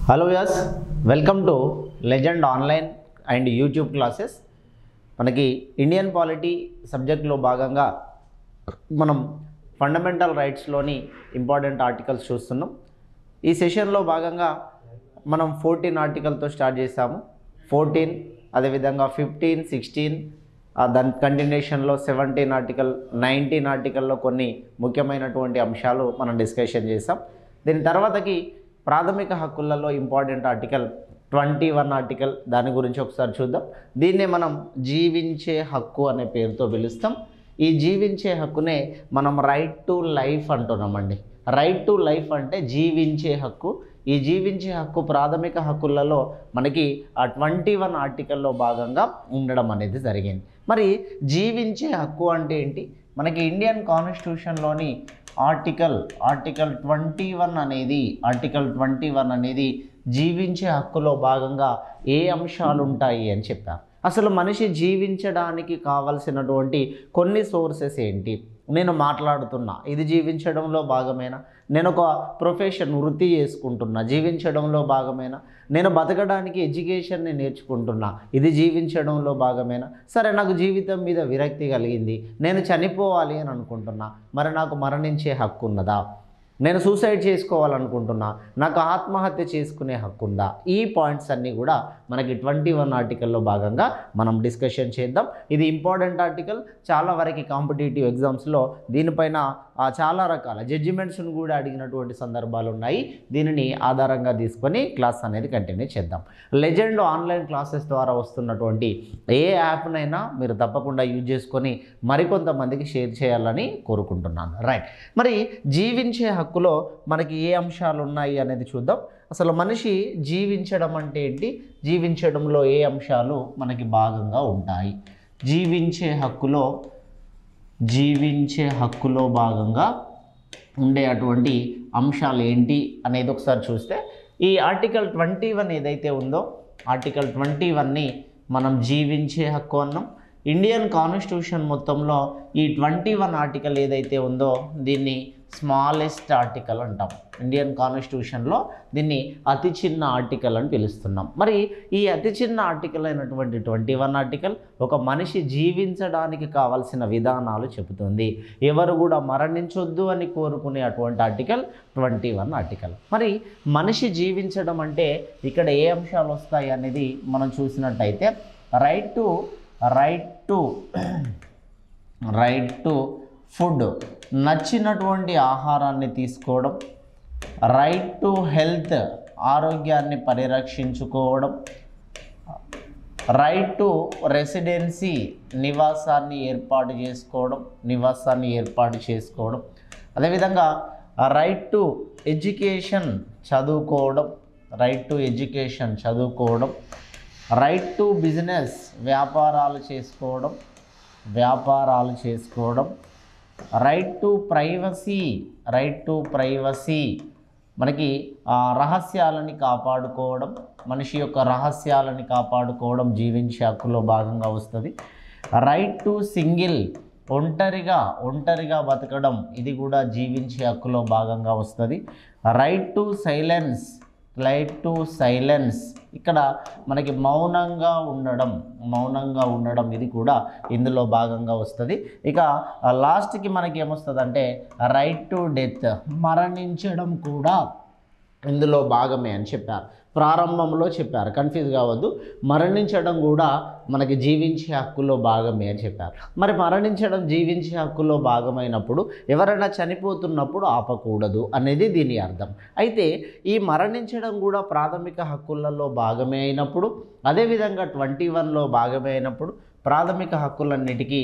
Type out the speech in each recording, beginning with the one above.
Hello yes welcome to Legend online and YouTube classes. మనకి Indian polity సబ్జెక్ట్లో భాగంగా మనం ఫండమెంటల్ రైట్స్లోని ఇంపార్టెంట్ ఆర్టికల్స్ చూస్తున్నాం. ఈ సెషన్లో భాగంగా మనం 14 ఆర్టికల్తో స్టార్ట్ చేసాము. 14 అదేవిధంగా 15, 16 దాని కంటిన్యూషన్లో 17 ఆర్టికల్, 19 ఆర్టికల్లో కొన్ని ముఖ్యమైనటువంటి అంశాలు మనం డిస్కషన్ చేసాం. దీని తర్వాతకి ప్రాథమిక హక్కులలో ఇంపార్టెంట్ ఆర్టికల్ 21 ఆర్టికల్, దాని గురించి ఒకసారి చూద్దాం. దీన్నే మనం జీవించే హక్కు అనే పేరుతో పిలుస్తాం. ఈ జీవించే హక్కునే మనం రైట్ టు లైఫ్ అంటున్నామండి. రైట్ టు లైఫ్ అంటే జీవించే హక్కు. ఈ జీవించే హక్కు ప్రాథమిక హక్కులలో మనకి ఆ 21 ఆర్టికల్లో భాగంగా ఉండడం అనేది జరిగింది. మరి జీవించే హక్కు అంటే ఏంటి? మనకి ఇండియన్ కాన్స్టిట్యూషన్లోని ఆర్టికల్ 21 అనేది జీవించే హక్కులో భాగంగా ఏ అంశాలు ఉంటాయి అని చెప్పారు. అసలు మనిషి జీవించడానికి కావలసినటువంటి కొన్ని సోర్సెస్ ఏంటి? నేను మాట్లాడుతున్నా, ఇది జీవించడంలో భాగమేనా? నేను ఒక ప్రొఫెషన్ వృత్తి చేసుకుంటున్నా, జీవించడంలో భాగమేనా? నేను బతకడానికి ఎడ్యుకేషన్ని నేర్చుకుంటున్నా, ఇది జీవించడంలో భాగమేనా? సరే, నాకు జీవితం మీద విరక్తి కలిగింది, నేను చనిపోవాలి అని అనుకుంటున్నా, మరి నాకు మరణించే హక్కు ఉన్నదా? నేను సూసైడ్ చేసుకోవాలనుకుంటున్నా, నాకు ఆత్మహత్య చేసుకునే హక్కు ఉందా? ఈ పాయింట్స్ అన్నీ కూడా మనకి 21 ఆర్టికల్లో భాగంగా మనం డిస్కషన్ చేద్దాం. ఇది ఇంపార్టెంట్ ఆర్టికల్. చాలా వరకు కాంపిటేటివ్ ఎగ్జామ్స్లో దీనిపైన చాలా రకాల జడ్జిమెంట్స్ను కూడా అడిగినటువంటి సందర్భాలు ఉన్నాయి. దీనిని ఆధారంగా తీసుకొని క్లాస్ అనేది కంటిన్యూ చేద్దాం. లెజెండ్ ఆన్లైన్ క్లాసెస్ ద్వారా వస్తున్నటువంటి ఏ యాప్నైనా మీరు తప్పకుండా యూజ్ చేసుకొని మరికొంతమందికి షేర్ చేయాలని కోరుకుంటున్నాను. రైట్, మరి జీవించే హక్కులో మనకి ఏ అంశాలు ఉన్నాయి అనేది చూద్దాం. అసలు మనిషి జీవించడం అంటే ఏంటి? జీవించడంలో ఏ అంశాలు మనకి భాగంగా ఉంటాయి? జీవించే హక్కులో భాగంగా ఉండే అటువంటి అంశాలు ఏంటి అనేది ఒకసారి చూస్తే, ఈ ఆర్టికల్ 21 ఏదైతే ఉందో, ఆర్టికల్ 21ని మనం జీవించే హక్కు అన్నాం. ఇండియన్ కాన్స్టిట్యూషన్ మొత్తంలో ఈ 21 ఆర్టికల్ ఏదైతే ఉందో దీన్ని స్మాలెస్ట్ ఆర్టికల్ అంటాం. ఇండియన్ కాన్స్టిట్యూషన్లో దీన్ని అతి చిన్న ఆర్టికల్ అని పిలుస్తున్నాం. మరి ఈ అతి చిన్న ఆర్టికల్ అయినటువంటి 21 ఆర్టికల్ ఒక మనిషి జీవించడానికి కావాల్సిన విధానాలు చెబుతుంది. ఎవరు కూడా మరణించొద్దు అని కోరుకునే అటువంటి ఆర్టికల్ 21 ఆర్టికల్. మరి మనిషి జీవించడం అంటే ఇక్కడ ఏ అంశాలు వస్తాయి అనేది మనం చూసినట్టయితే, రైట్ టు ఫుడ్, నచ్చినటువంటి ఆహారాన్ని తీసుకోవడం. రైట్ టు హెల్త్, ఆరోగ్యాన్ని పరిరక్షించుకోవడం. రైట్ టు రెసిడెన్సీ, నివాసాన్ని ఏర్పాటు చేసుకోవడం. అదేవిధంగా రైట్ టు ఎడ్యుకేషన్, చదువుకోవడం. రైట్ టు బిజినెస్, వ్యాపారాలు చేసుకోవడం. రైట్ టు ప్రైవసీ, మనకి రహస్యాలని కాపాడుకోవడం, మనిషి యొక్క రహస్యాలని కాపాడుకోవడం జీవించే హక్కులో భాగంగా వస్తుంది. రైట్ టు సింగిల్, ఒంటరిగా బతకడం, ఇది కూడా జీవించే హక్కులో భాగంగా వస్తుంది. రైట్ టు సైలెన్స్, ఇక్కడ మనకి మౌనంగా ఉండడం, ఇది కూడా ఇందులో భాగంగా వస్తుంది. ఇక లాస్ట్కి మనకి ఏమొస్తుందంటే రైట్ టు డెత్, మరణించడం కూడా ఇందులో భాగమే అని చెప్పారు. ప్రారంభంలో చెప్పారు, కన్ఫ్యూజ్ కావద్దు. మరణించడం కూడా మనకి జీవించే హక్కులో భాగమే అని చెప్పారు. మరి మరణించడం జీవించే హక్కులో భాగమైనప్పుడు ఎవరైనా చనిపోతున్నప్పుడు ఆపకూడదు అనేది దీని అర్థం. అయితే ఈ మరణించడం కూడా ప్రాథమిక హక్కులలో భాగమే అయినప్పుడు, అదేవిధంగా 21లో భాగమే అయినప్పుడు ప్రాథమిక హక్కులన్నిటికీ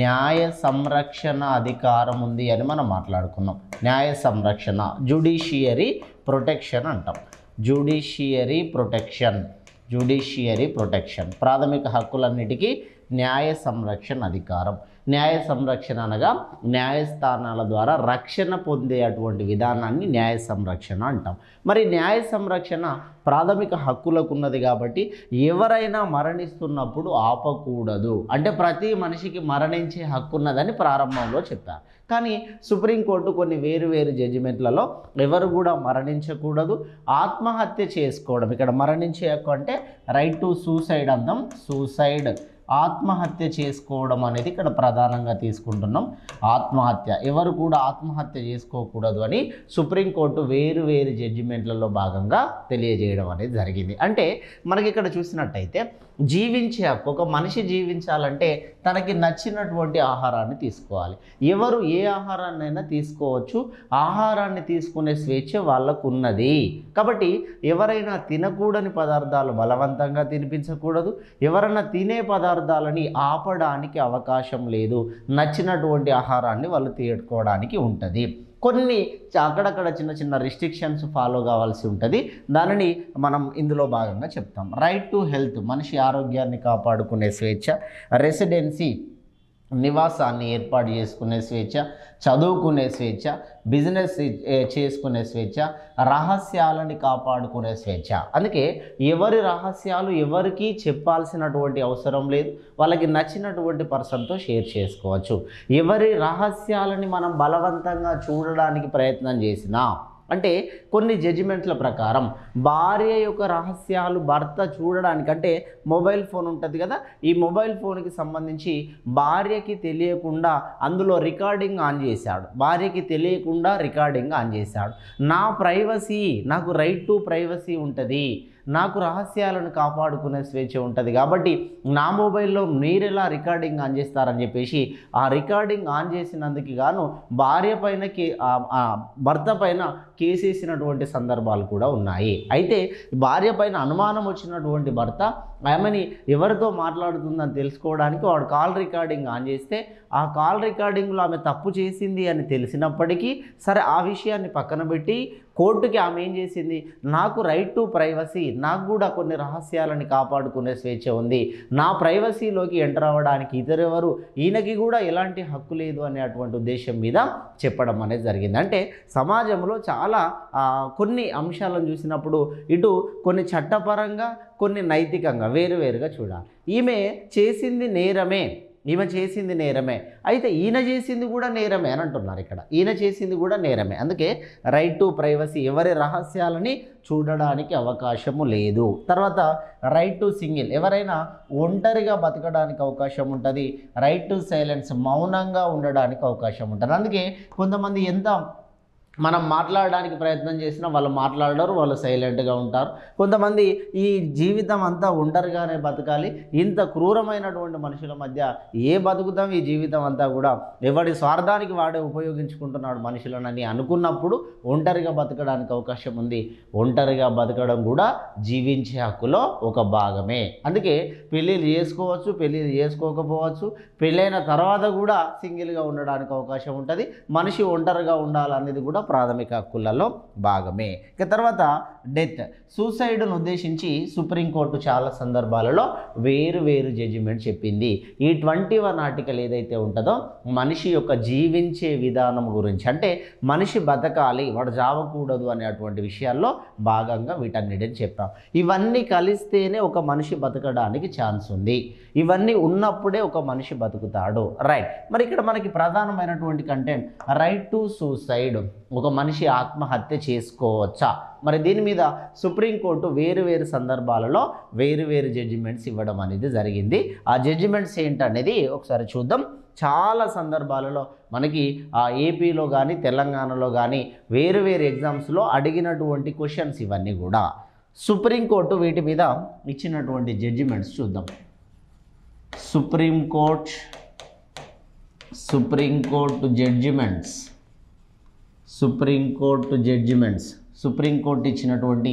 న్యాయ సంరక్షణ అధికారం ఉంది అని మనం మాట్లాడుకున్నాం. న్యాయ సంరక్షణ, జ్యుడిషియరీ ప్రొటెక్షన్ అంటాం. జ్యుడిషియరీ ప్రొటెక్షన్, ప్రాథమిక హక్కులన్నిటికీ న్యాయ సంరక్షణ అధికారం. న్యాయ సంరక్షణ అనగా న్యాయస్థానాల ద్వారా రక్షణ పొందే అటువంటి విధానాన్ని న్యాయ సంరక్షణ అంటాం. మరి న్యాయ సంరక్షణ ప్రాథమిక హక్కులకు ఉన్నది కాబట్టి ఎవరైనా మరణిస్తున్నప్పుడు ఆపకూడదు. అంటే ప్రతి మనిషికి మరణించే హక్కు ఉన్నదని ప్రారంభంలో చెప్పారు. కానీ సుప్రీంకోర్టు కొన్ని వేరు జడ్జిమెంట్లలో ఎవరు కూడా మరణించకూడదు, ఆత్మహత్య చేసుకోవడం, ఇక్కడ మరణించే హక్కు అంటే రైట్ టు సూసైడ్ అందాం, సూసైడ్ ఆత్మహత్య చేసుకోవడం అనేది ఇక్కడ ప్రధానంగా తీసుకుంటున్నాం. ఆత్మహత్య ఎవరు కూడా ఆత్మహత్య చేసుకోకూడదు అని సుప్రీంకోర్టు వేరు జడ్జిమెంట్లలో భాగంగా తెలియజేయడం అనేది జరిగింది. అంటే మనకి ఇక్కడ చూసినట్టయితే జీవించే హక్కు, ఒక మనిషి జీవించాలంటే తనకి నచ్చినటువంటి ఆహారాన్ని తీసుకోవాలి. ఎవరు ఏ ఆహారాన్నైనా తీసుకోవచ్చు, ఆహారాన్ని తీసుకునే స్వేచ్ఛ వాళ్ళకు ఉన్నది. కాబట్టి ఎవరైనా తినకూడని పదార్థాలు బలవంతంగా తినిపించకూడదు, ఎవరైనా తినే పదార్థాలని ఆపడానికి అవకాశం లేదు, నచ్చినటువంటి ఆహారాన్ని వాళ్ళు తీసుకోవడానికి ఉంటుంది. కొన్ని అక్కడక్కడ చిన్న రిస్ట్రిక్షన్స్ ఫాలో కావాల్సి ఉంటుంది, దానిని మనం ఇందులో భాగంగా చెప్తాం. రైట్ టు హెల్త్ మనిషి ఆరోగ్యాన్ని కాపాడుకునే స్వేచ్ఛ, రెసిడెన్సీ నివాసాన్ని ఏర్పాటు చేసుకునే స్వేచ్ఛ, చదువుకునే స్వేచ్ఛ, బిజినెస్ చేసుకునే స్వేచ్ఛ, రహస్యాలని కాపాడుకునే స్వేచ్ఛ. అందుకే ఎవరి రహస్యాలు ఎవరికి చెప్పాల్సినటువంటి అవసరం లేదు, వాళ్ళకి నచ్చినటువంటి పర్సన్తో షేర్ చేసుకోవచ్చు. ఎవరి రహస్యాలని మనం బలవంతంగా చూడడానికి ప్రయత్నం చేసినా, అంటే కొన్ని జడ్జిమెంట్ల ప్రకారం భార్య యొక్క రహస్యాలు భర్త చూడడానికి, అంటే మొబైల్ ఫోన్ ఉంటుంది కదా, ఈ మొబైల్ ఫోన్కి సంబంధించి భార్యకి తెలియకుండా అందులో రికార్డింగ్ ఆన్ చేశాడు, భార్యకి తెలియకుండా రికార్డింగ్ ఆన్ చేశాడు. నా ప్రైవసీ, నాకు రైట్ టు ప్రైవసీ ఉంటుంది, నాకు రహస్యాలను కాపాడుకునే స్వేచ్ఛ ఉంటుంది, కాబట్టి నా మొబైల్లో మీరెలా రికార్డింగ్ ఆన్ చేస్తారని చెప్పేసి ఆ రికార్డింగ్ ఆన్ చేసినందుకు గాను భార్య పైన భర్త పైన కేసేసినటువంటి సందర్భాలు కూడా ఉన్నాయి. అయితే భార్య పైన అనుమానం వచ్చినటువంటి భర్త ఆమెని ఎవరితో మాట్లాడుతుందని తెలుసుకోవడానికి వాడు కాల్ రికార్డింగ్ ఆన్ చేస్తే ఆ కాల్ రికార్డింగ్లో ఆమె తప్పు చేసింది అని తెలిసినప్పటికీ సరే ఆ విషయాన్ని పక్కన పెట్టి కోర్టుకి ఆమె ఏం చేసింది, నాకు రైట్ టు ప్రైవసీ, నాకు కూడా కొన్ని రహస్యాలని కాపాడుకునే స్వేచ్ఛ ఉంది, నా ప్రైవసీలోకి ఎంటర్ అవ్వడానికి ఇతరెవరు, ఈయనకి కూడా ఎలాంటి హక్కు లేదు అనేటువంటి ఉద్దేశం మీద చెప్పడం అనేది జరిగింది. అంటే సమాజంలో చాలా కొన్ని అంశాలను చూసినప్పుడు ఇటు కొన్ని చట్టపరంగా కొన్ని నైతికంగా వేరుగా చూడాలి. ఈమె చేసింది నేరమే, అయితే ఈయన చేసింది కూడా నేరమే అని అంటున్నారు. ఇక్కడ ఈయన చేసింది కూడా నేరమే. అందుకే రైట్ టు ప్రైవసీ, ఎవరి రహస్యాలని చూడడానికి అవకాశము లేదు. తర్వాత రైట్ టు సింగిల్, ఎవరైనా ఒంటరిగా బతకడానికి అవకాశం ఉంటుంది. రైట్ టు సైలెన్స్, మౌనంగా ఉండడానికి అవకాశం ఉంటుంది. అందుకే కొంతమంది ఎంత మనం మాట్లాడడానికి ప్రయత్నం చేసినా వాళ్ళు మాట్లాడరు, వాళ్ళు సైలెంట్గా ఉంటారు. కొంతమంది ఈ జీవితం అంతా ఒంటరిగానే బతకాలి, ఇంత క్రూరమైనటువంటి మనుషుల మధ్య ఏ బతుకుతాం, ఈ జీవితం అంతా కూడా ఎవడి స్వార్థానికి వాడే ఉపయోగించుకుంటున్నాడు మనుషులనని అనుకున్నప్పుడు ఒంటరిగా బతకడానికి అవకాశం ఉంది. ఒంటరిగా బతకడం కూడా జీవించే హక్కులో ఒక భాగమే. అందుకే పెళ్ళిళ్ళు చేసుకోవచ్చు, పెళ్ళిళ్ళు చేసుకోకపోవచ్చు, పెళ్ళైన తర్వాత కూడా సింగిల్గా ఉండడానికి అవకాశం ఉంటుంది. మనిషి ఒంటరిగా ఉండాలనేది కూడా ప్రాథమిక హక్కులలో భాగమే. ఇక తర్వాత డెత్, సూసైడ్ను ఉద్దేశించి సుప్రీంకోర్టు చాలా సందర్భాలలో వేరు జడ్జిమెంట్ చెప్పింది. ఈ 21 ఆర్టికల్ ఏదైతే ఉంటుందో మనిషి యొక్క జీవించే విధానం గురించి, అంటే మనిషి బతకాలి, వాడు చావకూడదు అనేటువంటి విషయాల్లో భాగంగా వీటన్నిటిని చెప్పాం. ఇవన్నీ కలిస్తేనే ఒక మనిషి బతకడానికి ఛాన్స్ ఉంది, ఇవన్నీ ఉన్నప్పుడే ఒక మనిషి బతుకుతాడు. రైట్. మరి ఇక్కడ మనకి ప్రధానమైనటువంటి కంటెంట్ రైట్ టు సూసైడ్, ఒక మనిషి ఆత్మహత్య చేసుకోవచ్చా? మరి దీని మీద సుప్రీంకోర్టు వేరు సందర్భాలలో వేరు జడ్జిమెంట్స్ ఇవ్వడం అనేది జరిగింది. ఆ జడ్జిమెంట్స్ ఏంటనేది ఒకసారి చూద్దాం. చాలా సందర్భాలలో మనకి ఏపీలో కానీ తెలంగాణలో కానీ వేరు ఎగ్జామ్స్లో అడిగినటువంటి క్వశ్చన్స్ ఇవన్నీ కూడా. సుప్రీంకోర్టు వీటి మీద ఇచ్చినటువంటి జడ్జిమెంట్స్ చూద్దాం. సుప్రీంకోర్టు జడ్జిమెంట్స్, సుప్రీంకోర్టు ఇచ్చినటువంటి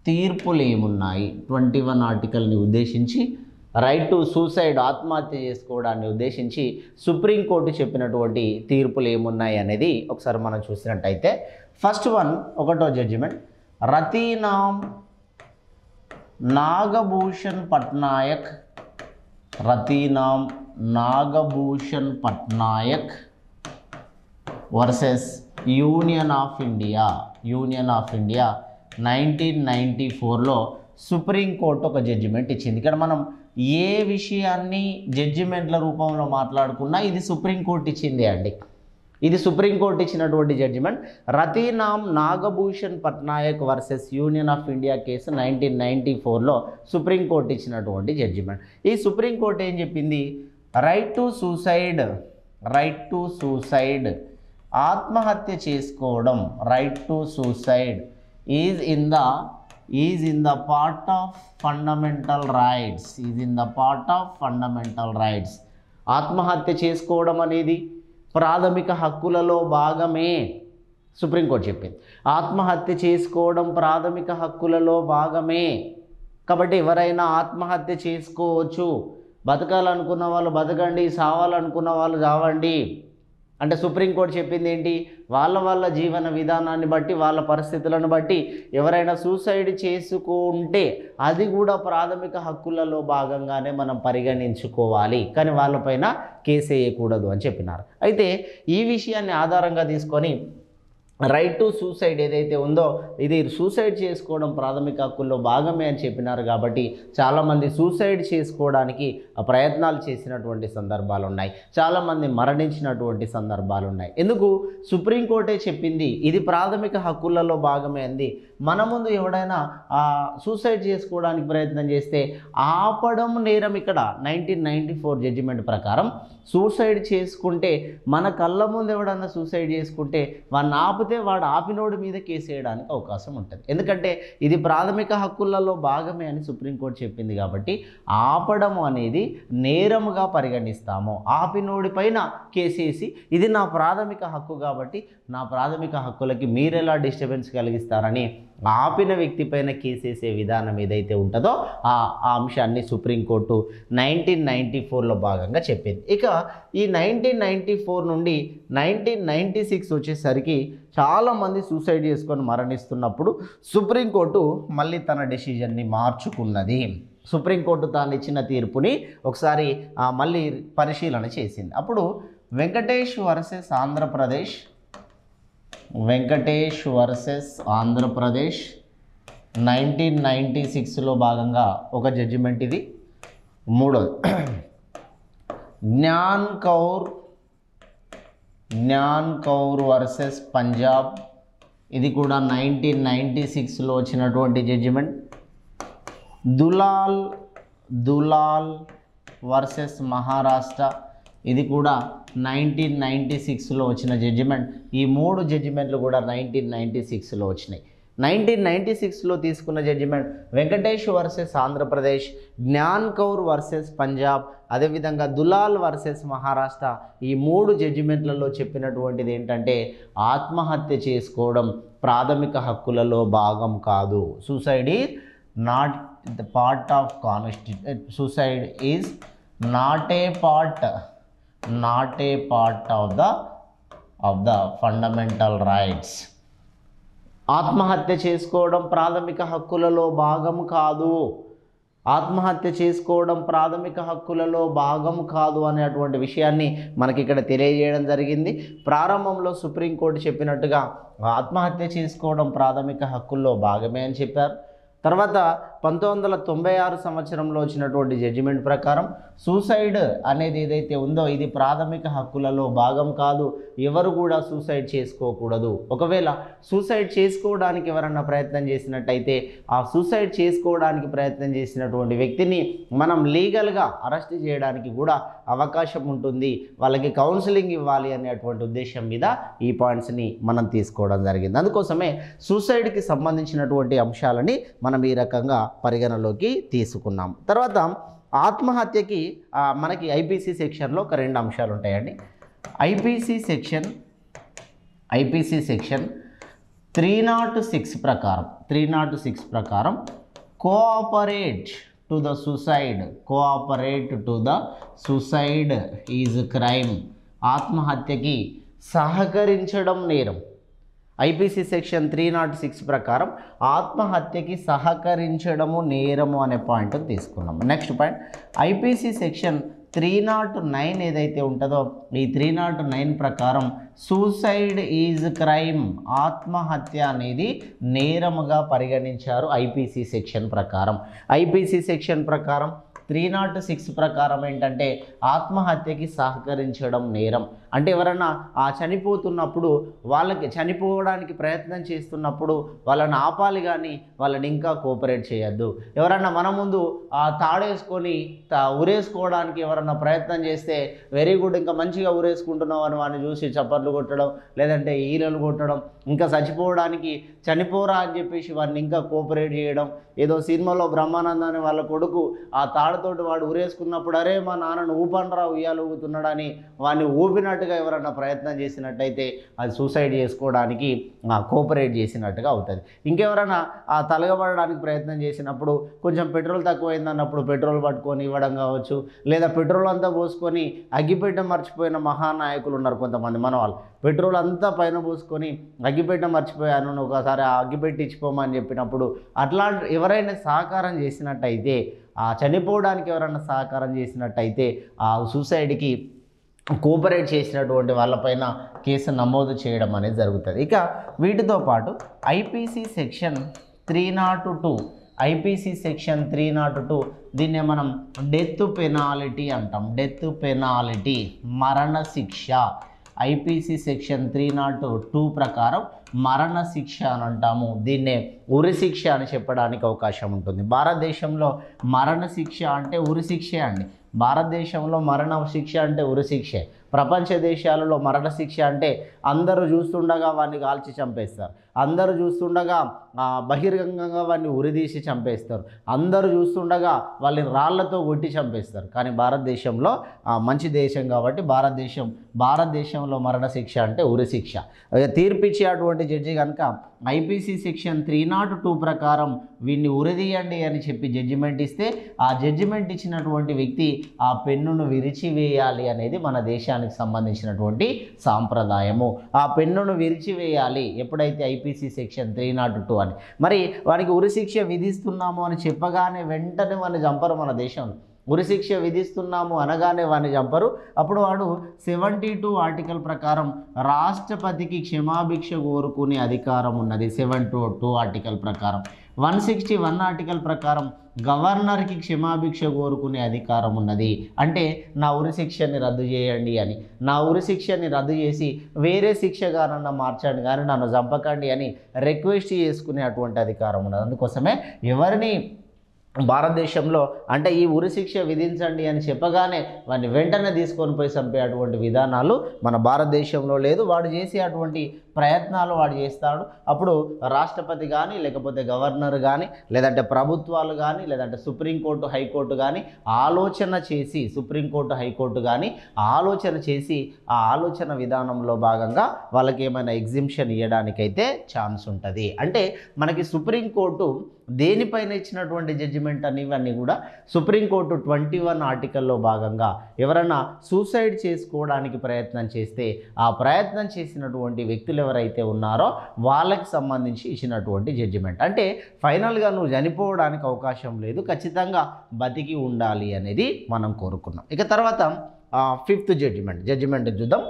తీర్పులు ఏమున్నాయి? 21 ఆర్టికల్ని ఉద్దేశించి, రైట్ టు సూసైడ్, ఆత్మహత్య చేసుకోవడాన్ని ఉద్దేశించి సుప్రీంకోర్టు చెప్పినటువంటి తీర్పులు ఏమున్నాయి అనేది ఒకసారి మనం చూసినట్టయితే, ఫస్ట్ వన్, 1వ judgment, Rathinam Nagbhushan Patnaik Rathinam Nagbhushan Patnaik versus union of India 1994లో సుప్రీంకోర్టు ఒక జడ్జిమెంట్ ఇచ్చింది. ఇక్కడ మనం ఏ విషయాన్ని జడ్జిమెంట్ల రూపంలో మాట్లాడుకున్నా ఇది సుప్రీంకోర్టు ఇచ్చింది అండి. ఇది సుప్రీంకోర్టు ఇచ్చినటువంటి judgment. Rathinam Nagbhushan Patnaik versus union of India case 1994లో సుప్రీంకోర్టు ఇచ్చినటువంటి జడ్జిమెంట్. ఈ సుప్రీంకోర్టు ఏం చెప్పింది? రైట్ టు సూసైడ్ ఆత్మహత్య చేసుకోవడం, right to suicide is in the part of fundamental rights. ఆత్మహత్య చేసుకోవడం అనేది ప్రాథమిక హక్కులలో భాగమే. సుప్రీంకోర్టు చెప్పింది ఆత్మహత్య చేసుకోవడం ప్రాథమిక హక్కులలో భాగమే. కాబట్టి ఎవరైనా ఆత్మహత్య చేసుకోవచ్చు. బతకాలనుకున్న వాళ్ళు బతకండి, సావాలనుకున్న వాళ్ళు చావండి. అంటే సుప్రీంకోర్టు చెప్పింది ఏంటి? వాళ్ళ జీవన విధానాన్ని బట్టి, వాళ్ళ పరిస్థితులను బట్టి ఎవరైనా సూసైడ్ చేసుకుంటే అది కూడా ప్రాథమిక హక్కులలో భాగంగానే మనం పరిగణించుకోవాలి, కానీ వాళ్ళపైన కేసు వేయకూడదు అని చెప్పినారు. అయితే ఈ విషయాన్ని ఆధారంగా తీసుకొని రైట్ టు సూసైడ్ ఏదైతే ఉందో ఇది సూసైడ్ చేసుకోవడం ప్రాథమిక హక్కుల్లో భాగమే అని చెప్పినారు. కాబట్టి చాలామంది సూసైడ్ చేసుకోవడానికి ప్రయత్నాలు చేసినటువంటి సందర్భాలు ఉన్నాయి, చాలామంది మరణించినటువంటి సందర్భాలు ఉన్నాయి. ఎందుకు? సుప్రీంకోర్టే చెప్పింది ఇది ప్రాథమిక హక్కులలో భాగమే అంది. మన ముందు ఎవడైనా సూసైడ్ చేసుకోవడానికి ప్రయత్నం చేస్తే ఆపడం నేరం. ఇక్కడ 1994 జడ్జిమెంట్ ప్రకారం సూసైడ్ చేసుకుంటే, మన కళ్ళ ముందు ఎవడన్నా సూసైడ్ చేసుకుంటే వాడిని ఆపితే వాడు ఆపినోడి మీద కేసు వేయడానికి అవకాశం ఉంటుంది. ఎందుకంటే ఇది ప్రాథమిక హక్కులలో భాగమే అని సుప్రీంకోర్టు చెప్పింది. కాబట్టి ఆపడం అనేది నేరముగా పరిగణిస్తాము. ఆపినోడి పైన కేసేసి ఇది నా ప్రాథమిక హక్కు కాబట్టి నా ప్రాథమిక హక్కులకి మీరెలా డిస్టర్బెన్స్ కలిగిస్తారని ఆపిన వ్యక్తి పైన కేసేసే విధానం ఏదైతే ఉంటుందో ఆ అంశాన్ని సుప్రీంకోర్టు 1994లో భాగంగా చెప్పింది. ఇక ఈ 1994 నుండి 1996 వచ్చేసరికి చాలామంది సూసైడ్ చేసుకొని మరణిస్తున్నప్పుడు సుప్రీంకోర్టు మళ్ళీ తన డెసిజన్ని మార్చుకున్నది. సుప్రీంకోర్టు తాను ఇచ్చిన తీర్పుని ఒకసారి మళ్ళీ పరిశీలన చేసింది. అప్పుడు వెంకటేష్ వర్సెస్ ఆంధ్రప్రదేశ్ 1996లో భాగంగా ఒక జడ్జిమెంట్. ఇది మూడోది. జ్ఞాన్ కౌర్ వర్సెస్ పంజాబ్, ఇది కూడా 1996లో వచ్చినటువంటి జడ్జిమెంట్. దులాల్ వర్సెస్ మహారాష్ట్ర, ఇది కూడా 1996లో వచ్చిన జడ్జిమెంట్. ఈ మూడు జడ్జిమెంట్లు కూడా 1996లో వచ్చినాయి. 1996లో తీసుకున్న judgment Venkatesh versus Andhra Pradesh, Gyan Kaur versus Punjab, అదేవిధంగా దులాల్ వర్సెస్ మహారాష్ట్ర. ఈ మూడు జడ్జిమెంట్లలో చెప్పినటువంటిది ఏంటంటే ఆత్మహత్య చేసుకోవడం ప్రాథమిక హక్కులలో భాగం కాదు. Suicide is not the part of suicide is not a part of the fundamental rights. ఆత్మహత్య చేసుకోవడం ప్రాథమిక హక్కులలో భాగం కాదు. ఆత్మహత్య చేసుకోవడం ప్రాథమిక హక్కులలో భాగం కాదు అనేటువంటి విషయాన్ని మనకి ఇక్కడ తెలియజేయడం జరిగింది. ప్రారంభంలో సుప్రీంకోర్టు చెప్పినట్టుగా ఆత్మహత్య చేసుకోవడం ప్రాథమిక హక్కుల్లో భాగమే అని చెప్పారు. తర్వాత 1996 సంవత్సరంలో వచ్చినటువంటి జడ్జిమెంట్ ప్రకారం సూసైడ్ అనేది ఏదైతే ఉందో ఇది ప్రాథమిక హక్కులలో భాగం కాదు, ఎవరు కూడా సూసైడ్ చేసుకోకూడదు. ఒకవేళ సూసైడ్ చేసుకోవడానికి ఎవరన్నా ప్రయత్నం చేసినట్టయితే ఆ సూసైడ్ చేసుకోవడానికి ప్రయత్నం చేసినటువంటి వ్యక్తిని మనం లీగల్గా అరెస్ట్ చేయడానికి కూడా అవకాశం ఉంటుంది, వాళ్ళకి కౌన్సిలింగ్ ఇవ్వాలి అనేటువంటి ఉద్దేశం మీద ఈ పాయింట్స్ని మనం తీసుకోవడం జరిగింది. అందుకోసమే సూసైడ్కి సంబంధించినటువంటి అంశాలని మనం ఈ రకంగా పరిగణలోకి తీసుకున్నాం. తర్వాత ఆత్మహత్యకి మనకి ఐపీసీ సెక్షన్లో ఒక రెండు అంశాలు ఉంటాయండి. ఐపీసీ సెక్షన్ 306 ప్రకారం cooperate to the suicide is crime. ఆత్మహత్యకి సహకరించడం నేరం. ఐపీసీ సెక్షన్ 306 ప్రకారం ఆత్మహత్యకి సహకరించడము నేరము అనే పాయింట్ తీసుకున్నాం. నెక్స్ట్ పాయింట్, ఐపీసీ సెక్షన్ 309 ఏదైతే ఉంటుందో ఈ 309 ప్రకారం సూసైడ్ ఈజ్ క్రైమ్, ఆత్మహత్య అనేది నేరముగా పరిగణించారు ఐపీసీ సెక్షన్ ప్రకారం. ఐపీసీ సెక్షన్ ప్రకారం 306 ప్రకారం ఏంటంటే ఆత్మహత్యకి సహకరించడం నేరం. అంటే ఎవరన్నా చనిపోతున్నప్పుడు వాళ్ళకి చనిపోవడానికి ప్రయత్నం చేస్తున్నప్పుడు వాళ్ళని ఆపాలి, కానీ వాళ్ళని ఇంకా కోఆపరేట్ చేయొద్దు. ఎవరన్నా మన ముందు తాడేసుకొని ఉరేసుకోవడానికి ఎవరన్నా ప్రయత్నం చేస్తే వెరీ గుడ్, ఇంకా మంచిగా ఉరేసుకుంటున్నావు అని వాడిని చూసి చప్పట్లు కొట్టడం, లేదంటే ఈలలు కొట్టడం, ఇంకా చచ్చిపోవడానికి చనిపోరా అని చెప్పేసి వాడిని ఇంకా కోఆపరేట్ చేయడం. ఏదో సినిమాలో బ్రహ్మానంద అనే వాళ్ళ కొడుకు ఆ తాడుతోటి వాడు ఊరేసుకున్నప్పుడు అరే మా నాన్నను ఊపండ్రా ఉయ్యాలు ఊగుతున్నాడని వాడిని ఊపినట్టుగా ఎవరన్నా ప్రయత్నం చేసినట్టయితే అది సూసైడ్ చేసుకోవడానికి కోఆపరేట్ చేసినట్టుగా అవుతుంది. ఇంకెవరైనా తలగబడడానికి ప్రయత్నం చేసినప్పుడు కొంచెం పెట్రోల్ తక్కువైంది అన్నప్పుడు పెట్రోల్ పట్టుకొని ఇవ్వడం కావచ్చు, లేదా పెట్రోల్ అంతా పోసుకొని అగ్గిపెట్టె మర్చిపోయిన మహానాయకులు ఉన్నారు కొంతమంది మన వాళ్ళు. పెట్రోల్ అంతా పైన పోసుకొని అగ్గిపెట్టె మర్చిపోయాను, ఒకసారి ఆ అగ్గిపెట్టి ఇచ్చిపోమని చెప్పినప్పుడు అట్లాంటి ఎవరైనా సహకారం చేసినట్టయితే, చనిపోవడానికి ఎవరైనా సహకారం చేసినట్టయితే ఆ సూసైడ్కి కోఆపరేట్ చేసినటువంటి వాళ్ళపైన కేసు నమోదు చేయడం అనేది జరుగుతుంది. ఇక వీటితో పాటు ఐపీసీ సెక్షన్ 302, ఐపీసీ సెక్షన్ 302 దీన్నే మనం డెత్ పెనాల్టీ అంటాం. డెత్ పెనాల్టీ, మరణశిక్ష. ఐపీసీ సెక్షన్ 302 ప్రకారం మరణశిక్ష అని అంటాము. దీన్నే ఉరిశిక్ష అని చెప్పడానికి అవకాశం ఉంటుంది. భారతదేశంలో మరణశిక్ష అంటే ఉరిశిక్షే అండి. భారతదేశంలో మరణ శిక్ష అంటే ఉరిశిక్షే. ప్రపంచ దేశాలలో మరణశిక్ష అంటే అందరూ చూస్తుండగా వాడిని కాల్చి చంపేస్తారు, అందరూ చూస్తుండగా బహిరంగంగా వాడిని ఉరిదీసి చంపేస్తారు, అందరూ చూస్తుండగా వాళ్ళని రాళ్లతో కొట్టి చంపేస్తారు. కానీ భారతదేశంలో మంచి దేశం కాబట్టి భారతదేశంలో మరణశిక్ష అంటే ఉరిశిక్ష. తీర్పిచ్చేటువంటి జడ్జి కనుక ఐపీసీ సెక్షన్ 302 ప్రకారం వీడిని ఉరిదీయండి అని చెప్పి జడ్జిమెంట్ ఇస్తే ఆ జడ్జిమెంట్ ఇచ్చినటువంటి వ్యక్తి ఆ పెన్నును విరిచివేయాలి అనేది మన దేశానికి సంబంధించినటువంటి సాంప్రదాయము. ఆ పెన్నును విరిచివేయాలి ఎప్పుడైతే ఐపీసీ సెక్షన్ 302 అని. మరి వానికి ఉరిశిక్ష విధిస్తున్నాము అని చెప్పగానే వెంటనే వాడిని చంపరు మన దేశంలో. ఉరిశిక్ష విధిస్తున్నాము అనగానే వాడిని చంపరు. అప్పుడు వాడు 72 ఆర్టికల్ ప్రకారం రాష్ట్రపతికి క్షమాభిక్ష కోరుకునే అధికారం ఉన్నది. 72 ఆర్టికల్ ప్రకారం 161 ఆర్టికల్ ప్రకారం గవర్నర్కి క్షమాభిక్ష కోరుకునే అధికారం ఉన్నది. అంటే నా ఉరిశిక్షని రద్దు చేయండి అని, నా ఉరిశిక్షని రద్దు చేసి వేరే శిక్షగానన్నా మార్చండి కానీ నన్ను చంపకండి అని రిక్వెస్ట్ చేసుకునే అటువంటి అధికారం ఉన్నది. అందుకోసమే ఎవరిని భారతదేశంలో అంటే ఈ ఉరిశిక్ష విధించండి అని చెప్పగానే వాడిని వెంటనే తీసుకొని పోయి చంపే అటువంటి విధానాలు మన భారతదేశంలో లేదు. వాడు చేసే అటువంటి ప్రయత్నాలు వాడు చేస్తాడు. అప్పుడు రాష్ట్రపతి కానీ, లేకపోతే గవర్నర్ కానీ, లేదంటే ప్రభుత్వాలు కానీ, లేదంటే సుప్రీంకోర్టు హైకోర్టు కానీ ఆలోచన చేసి, సుప్రీంకోర్టు హైకోర్టు కానీ ఆలోచన చేసి ఆ ఆలోచన విధానంలో భాగంగా వాళ్ళకి ఏమైనా ఎగ్జింప్షన్ ఇవ్వడానికైతే ఛాన్స్ ఉంటుంది. అంటే మనకి సుప్రీంకోర్టు దేనిపైన ఇచ్చినటువంటి జడ్జిమెంట్ అనేవన్నీ కూడా సుప్రీంకోర్టు 21 ఆర్టికల్లో భాగంగా ఎవరైనా సూసైడ్ చేసుకోవడానికి ప్రయత్నం చేస్తే ఆ ప్రయత్నం చేసినటువంటి వ్యక్తులు ఎవరైతే ఉన్నారో వాళ్ళకి సంబంధించి ఇచ్చినటువంటి జడ్జిమెంట్. అంటే ఫైనల్గా నువ్వు చనిపోవడానికి అవకాశం లేదు, ఖచ్చితంగా బతికి ఉండాలి అనేది మనం కోరుకున్నాం. ఇక తర్వాత 5th జడ్జిమెంట్ చూద్దాం.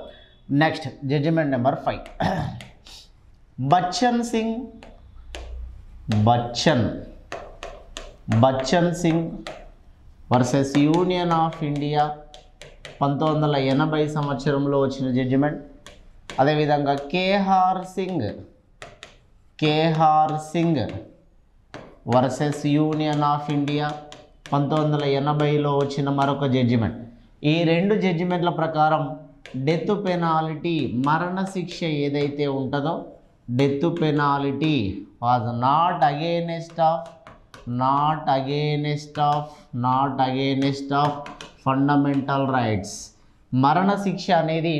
Next judgment number 5. Bachan Singh versus union of India 1980 సంవత్సరంలో వచ్చిన జడ్జిమెంట్. అదేవిధంగా Kehar Singh versus union of India 1980లో వచ్చిన మరొక జడ్జిమెంట్. ఈ రెండు జడ్జిమెంట్ల ప్రకారం డెత్ పెనాల్టీ, మరణశిక్ష ఏదైతే ఉంటుందో death penalty was not against of fundamental rights. మరణశిక్ష అనేది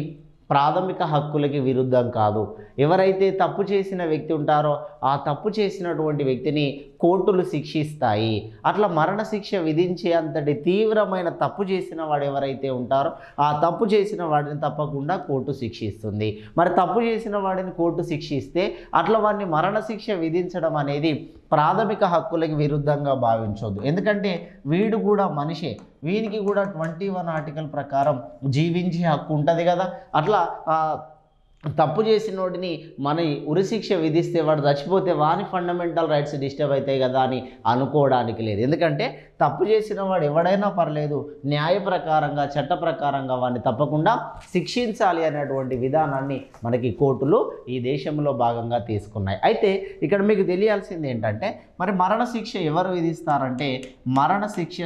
ప్రాథమిక హక్కులకి విరుద్ధం కాదు. ఎవరైతే తప్పు చేసిన వ్యక్తి ఉంటారో ఆ తప్పు చేసినటువంటి వ్యక్తిని కోర్టులు శిక్షిస్తాయి. అట్లా మరణశిక్ష విధించే అంతటి తీవ్రమైన తప్పు చేసిన వాడు ఎవరైతే ఉంటారో ఆ తప్పు చేసిన వాడిని తప్పకుండా కోర్టు శిక్షిస్తుంది. మరి తప్పు చేసిన వాడిని కోర్టు శిక్షిస్తే అట్లా వాడిని మరణశిక్ష విధించడం అనేది ప్రాథమిక హక్కులకి విరుద్ధంగా భావించవద్దు. ఎందుకంటే వీడు కూడా మనిషే, వీనికి కూడా 21 ఆర్టికల్ ప్రకారం జీవించే హక్కు ఉంటుంది కదా. అట్లా తప్పు చేసినోడిని మన ఉరిశిక్ష విధిస్తే వాడు చచ్చిపోతే వాని ఫండమెంటల్ రైట్స్ డిస్టర్బ్ అవుతాయి కదా అని అనుకోవడానికి లేదు. ఎందుకంటే తప్పు చేసిన వాడు ఎవడైనా పర్లేదు, న్యాయ ప్రకారంగా చట్ట ప్రకారంగా వాడిని తప్పకుండా శిక్షించాలి అనేటువంటి విధానాన్ని మనకి కోర్టులు ఈ దేశంలో భాగంగా తీసుకున్నాయి. అయితే ఇక్కడ మీకు తెలియాల్సింది ఏంటంటే మరి మరణశిక్ష ఎవరు విధిస్తారంటే మరణశిక్ష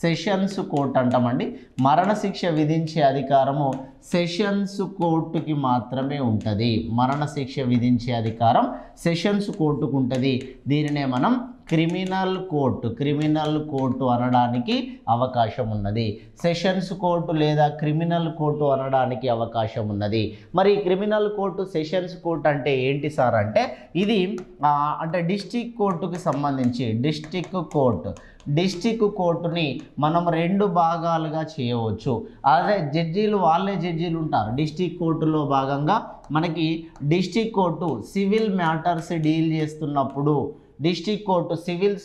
సెషన్స్ కోర్ట్ అంటామండి. మరణశిక్ష విధించే అధికారము సెషన్స్ కోర్టుకి మాత్రమే ఉంటుంది. మరణశిక్ష విధించే అధికారం సెషన్స్ కోర్టుకు ఉంటుంది. దీనినే మనం క్రిమినల్ కోర్టు అనడానికి అవకాశం ఉన్నది. సెషన్స్ కోర్టు లేదా క్రిమినల్ కోర్టు అనడానికి అవకాశం ఉన్నది. మరి క్రిమినల్ కోర్టు సెషన్స్ కోర్టు అంటే ఏంటి సార్ అంటే ఇది అంటే డిస్ట్రిక్ట్ కోర్టుకి సంబంధించి డిస్ట్రిక్ట్ కోర్టుని మనం 2 భాగాలుగా చేయవచ్చు. అదే జడ్జీలు జడ్జీలు ఉంటారు. డిస్ట్రిక్ట్ కోర్టులో భాగంగా మనకి district court civil matters deal చేస్తున్నప్పుడు district court civil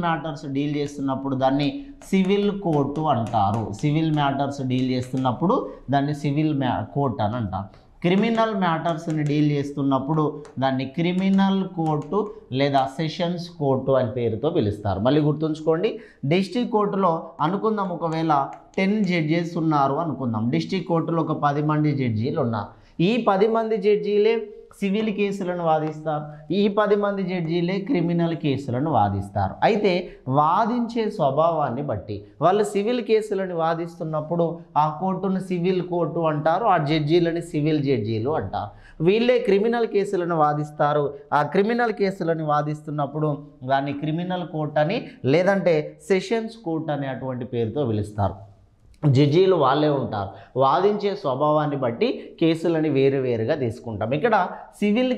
matters deal చేస్తున్నప్పుడు దాన్ని సివిల్ కోర్టు అంటారు. సివిల్ మ్యాటర్స్ డీల్ చేస్తున్నప్పుడు దాన్ని సివిల్ కోర్టు అని అంటారు. క్రిమినల్ మ్యాటర్స్ని డీల్ చేస్తున్నప్పుడు దాన్ని క్రిమినల్ కోర్టు లేదా సెషన్స్ కోర్టు అని పేరుతో పిలుస్తారు. మళ్ళీ గుర్తుంచుకోండి, డిస్ట్రిక్ట్ కోర్టులో అనుకుందాం ఒకవేళ 10 జడ్జెస్ ఉన్నారు అనుకుందాం. డిస్ట్రిక్ట్ కోర్టులో ఒక 10 మంది జడ్జీలు ఉన్నారు. ఈ 10 మంది జడ్జీలే సివిల్ కేసులను వాదిస్తారు, ఈ 10 మంది జడ్జీలే క్రిమినల్ కేసులను వాదిస్తారు. అయితే వాదించే స్వభావాన్ని బట్టి వాళ్ళు సివిల్ కేసులను వాదిస్తున్నప్పుడు ఆ కోర్టును సివిల్ కోర్టు అంటారు, ఆ జడ్జీలని సివిల్ జడ్జీలు అంటారు. వీళ్ళే క్రిమినల్ కేసులను వాదిస్తారు, ఆ క్రిమినల్ కేసులను వాదిస్తున్నప్పుడు దాన్ని క్రిమినల్ కోర్ట్ అని లేదంటే సెషన్స్ కోర్ట్ అనే అటువంటి పేరుతో పిలుస్తారు. జడ్జీలు వాళ్ళే ఉంటారు. వాదించే స్వభావాన్ని బట్టి కేసులని వేరువేరుగా తీసుకుంటాం. ఇక్కడ సివిల్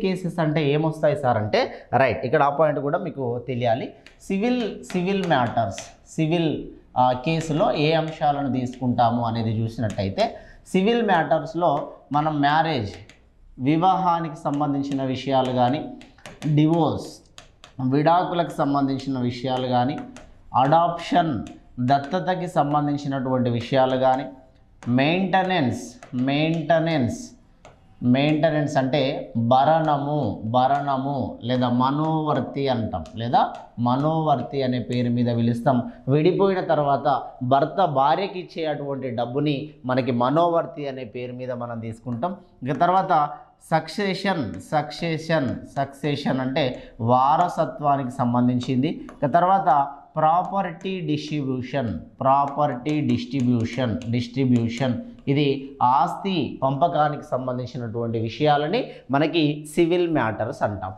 కేసెస్ అంటే ఏమొస్తాయి సార్ అంటే రైట్, ఇక్కడ ఆ పాయింట్ కూడా మీకు తెలియాలి. సివిల్ మ్యాటర్స్ కేసులో ఏ అంశాలను తీసుకుంటాము అనేది చూసినట్టయితే సివిల్ మ్యాటర్స్లో మనం మ్యారేజ్ వివాహానికి సంబంధించిన విషయాలు కానీ, డివోర్స్ విడాకులకు సంబంధించిన విషయాలు కానీ, అడాప్షన్ దత్తతకి సంబంధించినటువంటి విషయాలు కానీ, మెయింటెనెన్స్ అంటే భరణము లేదా మనోవర్తి అంటాం, లేదా మనోవర్తి అనే పేరు మీద పిలుస్తాం. విడిపోయిన తర్వాత భర్త భార్యకి ఇచ్చే అటువంటి డబ్బుని మనకి మనోవర్తి అనే పేరు మీద మనం తీసుకుంటాం. ఇక తర్వాత సక్సెషన్ అంటే వారసత్వానికి సంబంధించింది. ఇక తర్వాత ప్రాపర్టీ డిస్ట్రిబ్యూషన్ ఇది ఆస్తి పంపకానికి సంబంధించినటువంటి విషయాలని మనకి సివిల్ మ్యాటర్స్ అంటాం.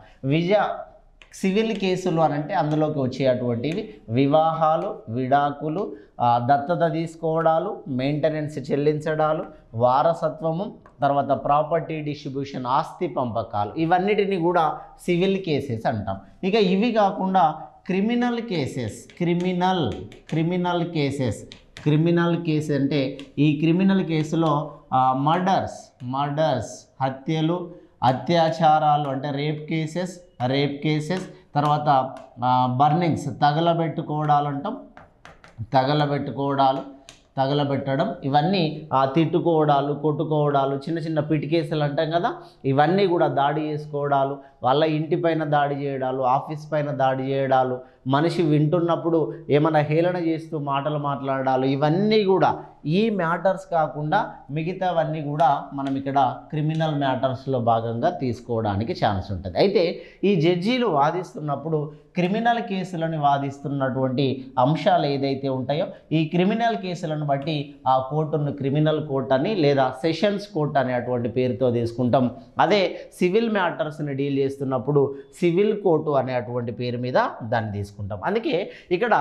సివిల్ కేసులు అనంటే అందులోకి వచ్చేటువంటివి వివాహాలు, విడాకులు, దత్తత తీసుకోవడాలు, మెయింటెనెన్స్ చెల్లించడాలు, వారసత్వము, తర్వాత ప్రాపర్టీ డిస్ట్రిబ్యూషన్ ఆస్తి పంపకాలు, ఇవన్నిటిని కూడా సివిల్ కేసెస్ అంటాం. ఇక ఇవి కాకుండా క్రిమినల్ కేసెస్ అంటే ఈ క్రిమినల్ కేసులో మర్డర్స్ హత్యలు, అత్యాచారాలు అంటే రేప్ కేసెస్, తర్వాత బర్నింగ్స్ తగలబెట్టడం, ఇవన్నీ తిట్టుకోవడాలు, కొట్టుకోవడాలు, చిన్న చిన్న పిటి కేసులు అంటాం కదా, ఇవన్నీ కూడా దాడి చేసుకోవడాలు, వాళ్ళ ఇంటిపైన దాడి చేయడాలు, ఆఫీస్ పైన దాడి చేయడాలు, మనిషి వింటున్నప్పుడు ఏమైనా హేళన చేస్తూ మాటలు మాట్లాడాలు, ఇవన్నీ కూడా ఈ మ్యాటర్స్ కాకుండా మిగతావన్నీ కూడా మనం ఇక్కడ క్రిమినల్ మ్యాటర్స్లో భాగంగా తీసుకోవడానికి ఛాన్స్ ఉంటుంది. అయితే ఈ జడ్జీలు వాదిస్తున్నప్పుడు క్రిమినల్ కేసులను వాదిస్తున్నటువంటి అంశాలు ఏదైతే ఉంటాయో ఈ క్రిమినల్ కేసులను బట్టి ఆ కోర్టును క్రిమినల్ కోర్ట్ అని లేదా సెషన్స్ కోర్ట్ అనే అటువంటి పేరుతో తీసుకుంటాం. అదే సివిల్ మ్యాటర్స్ని డీల్ చేస్తున్నప్పుడు సివిల్ కోర్టు అనే అటువంటి పేరు మీద దాన్ని తీసుకుంటాం. తీసుకుంటాం. అందుకే ఇక్కడ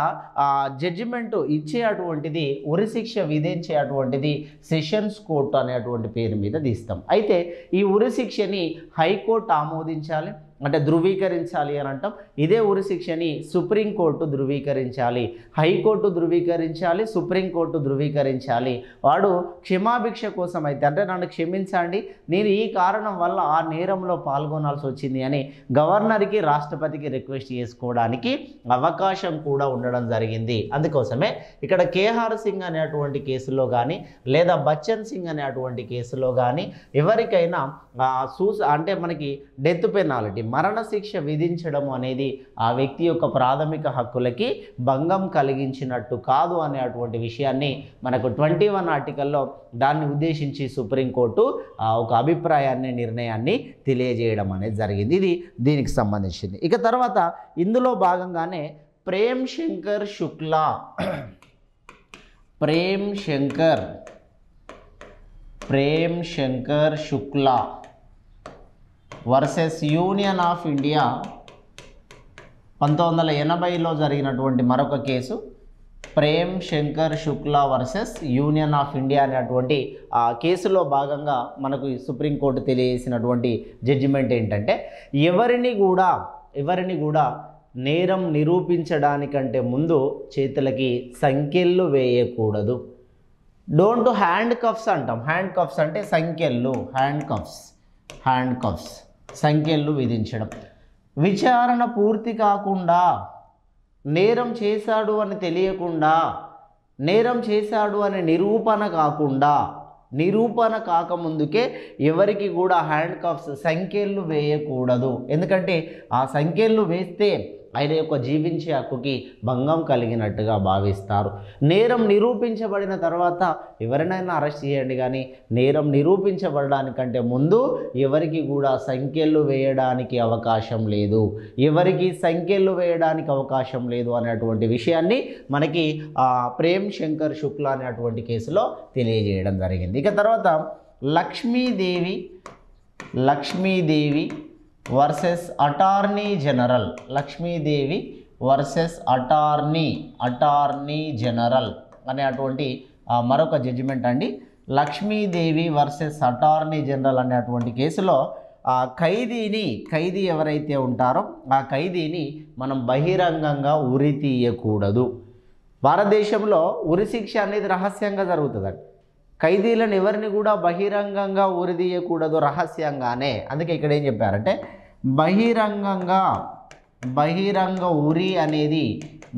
జడ్జిమెంట్ ఇచ్చే అటువంటిది ఉరిశిక్ష విధించే అటువంటిది సెషన్స్ కోర్టు అనేటువంటి పేరు మీద తీస్తాం. అయితే ఈ ఉరిశిక్షని హైకోర్టు ఆమోదించాలి, అంటే ధృవీకరించాలి అని అంటాం. ఇదే ఉరిశిక్షని సుప్రీంకోర్టు ధృవీకరించాలి, హైకోర్టు ధృవీకరించాలి, సుప్రీంకోర్టు ధృవీకరించాలి. వాడు క్షమాభిక్ష కోసం అయితే, అంటే నన్ను క్షమించండి, నేను ఈ కారణం వల్ల ఆ నేరంలో పాల్గొనాల్సి వచ్చింది అని గవర్నర్కి, రాష్ట్రపతికి రిక్వెస్ట్ చేసుకోవడానికి అవకాశం కూడా ఉండడం జరిగింది. అందుకోసమే ఇక్కడ కేఆర్ సింగ్ అనేటువంటి కేసులో కానీ లేదా బచ్చన్ సింగ్ అనేటువంటి కేసులో కానీ ఎవరికైనా అంటే మనకి డెత్ పెనాల్టీ, మరణశిక్ష విధించడం అనేది ఆ వ్యక్తి యొక్క ప్రాథమిక హక్కులకి భంగం కలిగించినట్టు కాదు అనేటువంటి విషయాన్ని మనకు 21 ఆర్టికల్లో దాన్ని ఉద్దేశించి సుప్రీంకోర్టు ఒక అభిప్రాయాన్ని, నిర్ణయాన్ని తెలియజేయడం అనేది జరిగింది. ఇది దీనికి సంబంధించింది. ఇక తర్వాత ఇందులో భాగంగానే Prem Shankar Shukla versus union of India 1980లో జరిగినటువంటి మరొక case. Prem Shankar Shukla versus union of India అనేటువంటి ఆ కేసులో భాగంగా మనకు సుప్రీంకోర్టు తెలియజేసినటువంటి జడ్జిమెంట్ ఏంటంటే ఎవరిని కూడా నేరం నిరూపించడానికంటే ముందు చేతులకి సంకెళ్ళు వేయకూడదు. డోంట్ హ్యాండ్ కఫ్స్ అంటాం. హ్యాండ్ కఫ్స్ అంటే సంకెళ్ళు, హ్యాండ్ కఫ్స్ సంఖ్యలు విధించడం. విచారణ పూర్తి కాకుండా, నేరం చేశాడు అని తెలియకుండా, నేరం చేశాడు అనే నిరూపణ కాకముందుకే ఎవరికి కూడా హ్యాండ్ కఫ్స్ సంఖ్యలు వేయకూడదు. ఎందుకంటే ఆ సంఖ్యలు వేస్తే ఆయన యొక్క జీవించే హక్కుకి భంగం కలిగినట్టుగా భావిస్తారు. నేరం నిరూపించబడిన తర్వాత ఎవరినైనా అరెస్ట్ చేయండి, కానీ నేరం నిరూపించబడడానికంటే ముందు ఎవరికి కూడా సంఖ్యలు వేయడానికి అవకాశం లేదు, అనేటువంటి విషయాన్ని మనకి ప్రేమ్ శంకర్ శుక్లా అనేటువంటి కేసులో తెలియజేయడం జరిగింది. ఇక తర్వాత Lakshmidevi versus attorney general, Lakshmidevi versus attorney general అనేటువంటి మరొక జడ్జిమెంట్ అండి. లక్ష్మీదేవి వర్సెస్ అటార్నీ జనరల్ అనేటువంటి కేసులో ఖైదీ ఎవరైతే ఉంటారో ఆ ఖైదీని మనం బహిరంగంగా ఉరి తీయకూడదు. భారతదేశంలో ఉరిశిక్ష అనేది రహస్యంగా జరుగుతుందండి. ఖైదీలను ఎవరిని కూడా బహిరంగంగా ఉరి తీయకూడదు, రహస్యంగానే. అందుకే ఇక్కడ ఏం చెప్పారంటే బహిరంగ ఉరి అనేది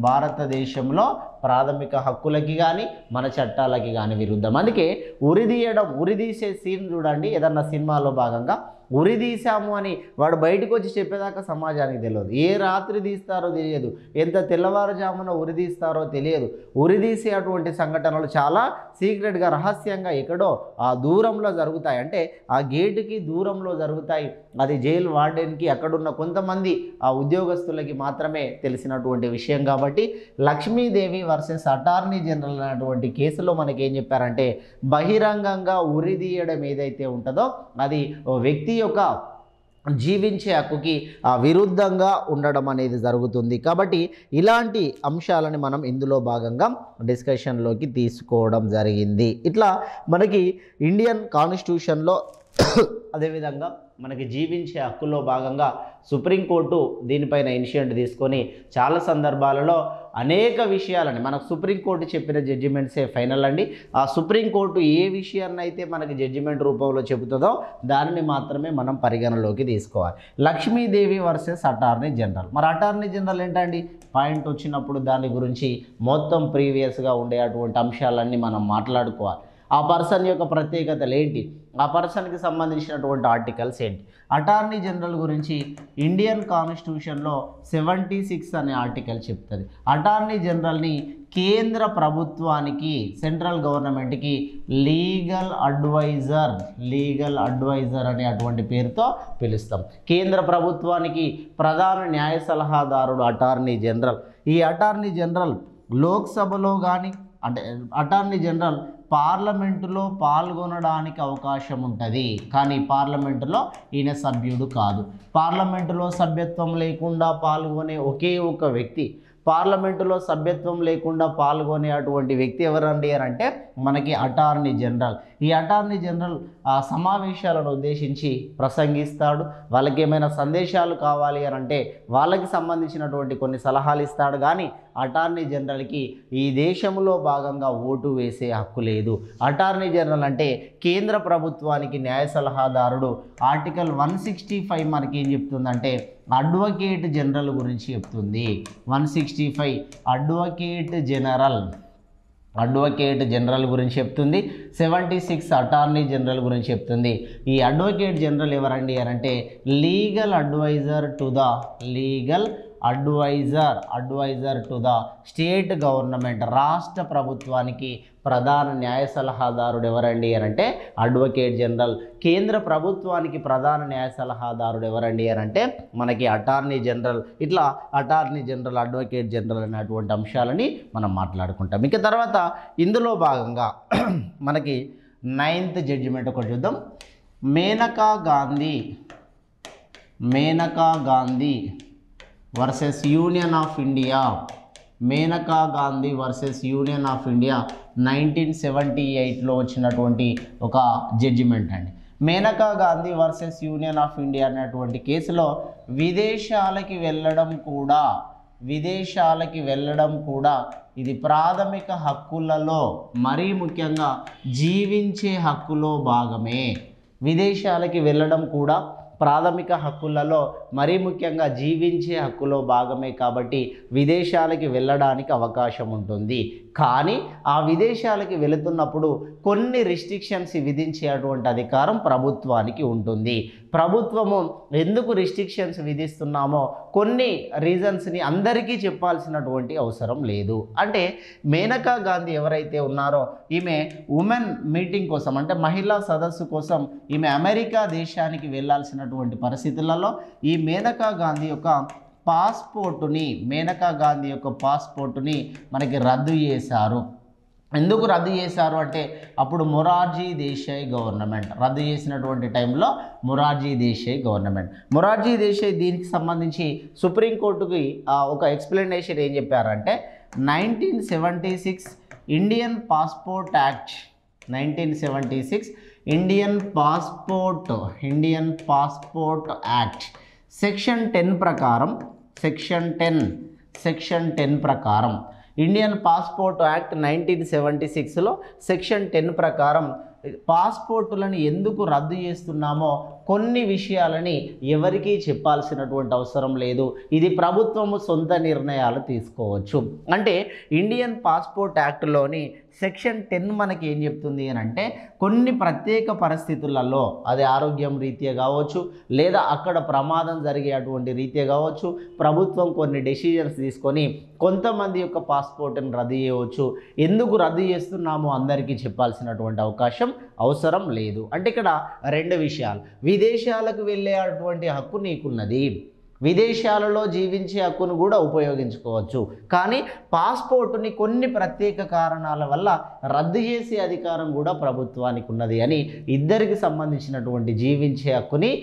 భారతదేశంలో ప్రాథమిక హక్కులకి కానీ మన చట్టాలకి కానీ విరుద్ధం. అందుకే ఉరి తీసే సీన్ చూడండి, ఏదన్నా సినిమాలో భాగంగా ఉరి తీసాము అని వాడు బయటకు వచ్చి చెప్పేదాకా సమాజానికి తెలియదు. ఏ రాత్రి తీస్తారో తెలియదు, ఎంత తెల్లవారుజామున ఉరి తీస్తారో తెలియదు. ఉరి తీసే అటువంటి సంఘటనలు చాలా సీక్రెట్గా, రహస్యంగా ఎక్కడో ఆ దూరంలో జరుగుతాయి. అంటే ఆ గేటుకి దూరంలో జరుగుతాయి. అది జైలు వార్డెన్కి, అక్కడున్న కొంతమంది ఆ ఉద్యోగస్తులకి మాత్రమే తెలిసినటువంటి విషయం. కాబట్టి లక్ష్మీదేవి వర్సెస్ అటార్నీ జనరల్ అనేటువంటి కేసులో మనకి ఏం చెప్పారంటే బహిరంగంగా ఉరి తీయడం ఏదైతే ఉంటుందో అది వ్యక్తి యొక్క జీవించే హక్కుకి విరుద్ధంగా ఉండడం అనేది జరుగుతుంది. కాబట్టి ఇలాంటి అంశాలని మనం ఇందులో భాగంగా డిస్కషన్లోకి తీసుకోవడం జరిగింది. ఇట్లా మనకి ఇండియన్ కాన్స్టిట్యూషన్లో అదేవిధంగా మనకి జీవించే హక్కులో భాగంగా సుప్రీంకోర్టు దీనిపైన ఇనిషియేటివ్ తీసుకొని చాలా సందర్భాలలో అనేక విషయాలని మనకు సుప్రీంకోర్టు చెప్పిన జడ్జిమెంట్సే ఫైనల్ అండి. ఆ సుప్రీంకోర్టు ఏ విషయాన్ని అయితే మనకి జడ్జిమెంట్ రూపంలో చెబుతుందో దానిని మాత్రమే మనం పరిగణలోకి తీసుకోవాలి. Lakshmidevi versus attorney general. మరి అటార్నీ జనరల్ ఏంటండి, పాయింట్ వచ్చినప్పుడు దాని గురించి మొత్తం ప్రీవియస్గా ఉండే అటువంటి అంశాలన్నీ మనం మాట్లాడుకోవాలి. ఆ పర్సన్ యొక్క ప్రత్యేకతలు ఏంటి, ఆ పర్సన్కి సంబంధించినటువంటి ఆర్టికల్స్ ఏంటి. అటార్నీ జనరల్ గురించి ఇండియన్ కాన్స్టిట్యూషన్లో 76 అనే ఆర్టికల్ చెప్తుంది. అటార్నీ జనరల్ని కేంద్ర ప్రభుత్వానికి, సెంట్రల్ గవర్నమెంట్కి లీగల్ అడ్వైజర్ అనే అటువంటి పేరుతో పిలుస్తాం. కేంద్ర ప్రభుత్వానికి ప్రధాన న్యాయ సలహాదారుడు అటార్నీ జనరల్. ఈ అటార్నీ జనరల్ లోక్సభలో కానీ, అంటే అటార్నీ జనరల్ పార్లమెంటులో పాల్గొనడానికి అవకాశం ఉంటుంది, కానీ పార్లమెంటులో ఈయన సభ్యుడు కాదు. పార్లమెంటులో సభ్యత్వం లేకుండా పాల్గొనే ఒకే ఒక వ్యక్తి, పార్లమెంటులో సభ్యత్వం లేకుండా పాల్గొనే అటువంటి వ్యక్తి ఎవరండి అని అంటే మనకి అటార్నీ జనరల్. ఈ అటార్నీ జనరల్ ఆ సమావేశాలను ఉద్దేశించి ప్రసంగిస్తాడు. వాళ్ళకి ఏమైనా సందేశాలు కావాలి అని అంటే వాళ్ళకి సంబంధించినటువంటి కొన్ని సలహాలు ఇస్తాడు. కానీ అటార్నీ జనరల్కి ఈ దేశంలో భాగంగా ఓటు వేసే హక్కు లేదు. అటార్నీ జనరల్ అంటే కేంద్ర ప్రభుత్వానికి న్యాయ సలహాదారుడు. ఆర్టికల్ 165 మనకి ఏం చెప్తుందంటే అడ్వకేట్ జనరల్ గురించి చెప్తుంది. 165 అడ్వకేట్ జనరల్ గురించి చెప్తుంది. 76 అటార్నీ జనరల్ గురించి చెప్తుంది. ఈ అడ్వకేట్ జనరల్ ఎవరండి అని అంటే legal adviser to the state government, రాష్ట్ర ప్రభుత్వానికి ప్రధాన న్యాయ సలహాదారుడు ఎవరండి అని అంటే అడ్వకేట్ జనరల్. కేంద్ర ప్రభుత్వానికి ప్రధాన న్యాయ సలహాదారుడు ఎవరండి అని అంటే మనకి అటార్నీ జనరల్. ఇట్లా అటార్నీ జనరల్, అడ్వకేట్ జనరల్ అనేటువంటి అంశాలని మనం మాట్లాడుకుంటాం. ఇక తర్వాత ఇందులో భాగంగా మనకి 9th జడ్జిమెంట్ ఒకటి చూద్దాం. Maneka Gandhi versus union of India. Maneka Gandhi versus union of India 1978లో వచ్చినటువంటి ఒక జడ్జిమెంట్ అండి. Maneka Gandhi versus union of India అనేటువంటి కేసులో విదేశాలకి వెళ్ళడం కూడా ఇది ప్రాథమిక హక్కులలో మరీ ముఖ్యంగా జీవించే హక్కులో భాగమే. విదేశాలకి వెళ్ళడం కూడా ప్రాథమిక హక్కులలో మరీ ముఖ్యంగా జీవించే హక్కులో భాగమే కాబట్టి విదేశాలకి వెళ్ళడానికి అవకాశం ఉంటుంది. కానీ ఆ విదేశాలకి వెళుతున్నప్పుడు కొన్ని రిస్ట్రిక్షన్స్ విధించేటువంటి అధికారం ప్రభుత్వానికి ఉంటుంది. ప్రభుత్వము ఎందుకు రిస్ట్రిక్షన్స్ విధిస్తున్నామో కొన్ని రీజన్స్ని అందరికీ చెప్పాల్సినటువంటి అవసరం లేదు. అంటే మేనకా గాంధీ ఎవరైతే ఉన్నారో ఈమె ఉమెన్ మీటింగ్ కోసం, అంటే మహిళా సదస్సు కోసం ఈమె అమెరికా దేశానికి వెళ్ళాల్సినటువంటి పరిస్థితులలో ఈ మేనకా గాంధీ యొక్క పాస్పోర్టుని మనకి రద్దు చేశారు. ఎందుకు రద్దు చేశారు అంటే అప్పుడు మొరార్జీ దేశాయ్ గవర్నమెంట్ రద్దు చేసినటువంటి టైంలో మొరార్జీ దేశాయ్ దీనికి సంబంధించి సుప్రీంకోర్టుకి ఒక ఎక్స్ప్లెనేషన్ ఏం చెప్పారంటే 1976 Indian passport act 1976 Indian passport act section 10 ప్రకారం ఇండియన్ పాస్పోర్ట్ యాక్ట్ 1976లో సెక్షన్ 10 ప్రకారం పాస్పోర్టులను ఎందుకు రద్దు చేస్తున్నామో కొన్ని విషయాలని ఎవరికీ చెప్పాల్సినటువంటి అవసరం లేదు. ఇది ప్రభుత్వము సొంత నిర్ణయాలు తీసుకోవచ్చు. అంటే ఇండియన్ పాస్పోర్ట్ యాక్ట్లోని సెక్షన్ 10 మనకి ఏం చెప్తుంది అని అంటే కొన్ని ప్రత్యేక పరిస్థితులలో, అది ఆరోగ్యం రీత్యా కావచ్చు లేదా అక్కడ ప్రమాదం జరిగేటువంటి రీత్యా కావచ్చు, ప్రభుత్వం కొన్ని డెసిషన్స్ తీసుకొని కొంతమంది యొక్క పాస్పోర్ట్ని రద్దు చేయవచ్చు. ఎందుకు రద్దు చేస్తున్నామో అందరికీ చెప్పాల్సినటువంటి అవసరం లేదు. అంటే ఇక్కడ రెండు విషయాలు, విదేశాలకు వెళ్ళేటువంటి హక్కు నీకున్నది, విదేశాలలో జీవించే హక్కును కూడా ఉపయోగించుకోవచ్చు. కానీ పాస్పోర్టుని కొన్ని ప్రత్యేక కారణాల వల్ల రద్దు చేసే అధికారం కూడా ప్రభుత్వానికి ఉన్నది అని ఇద్దరికి సంబంధించినటువంటి జీవించే హక్కుని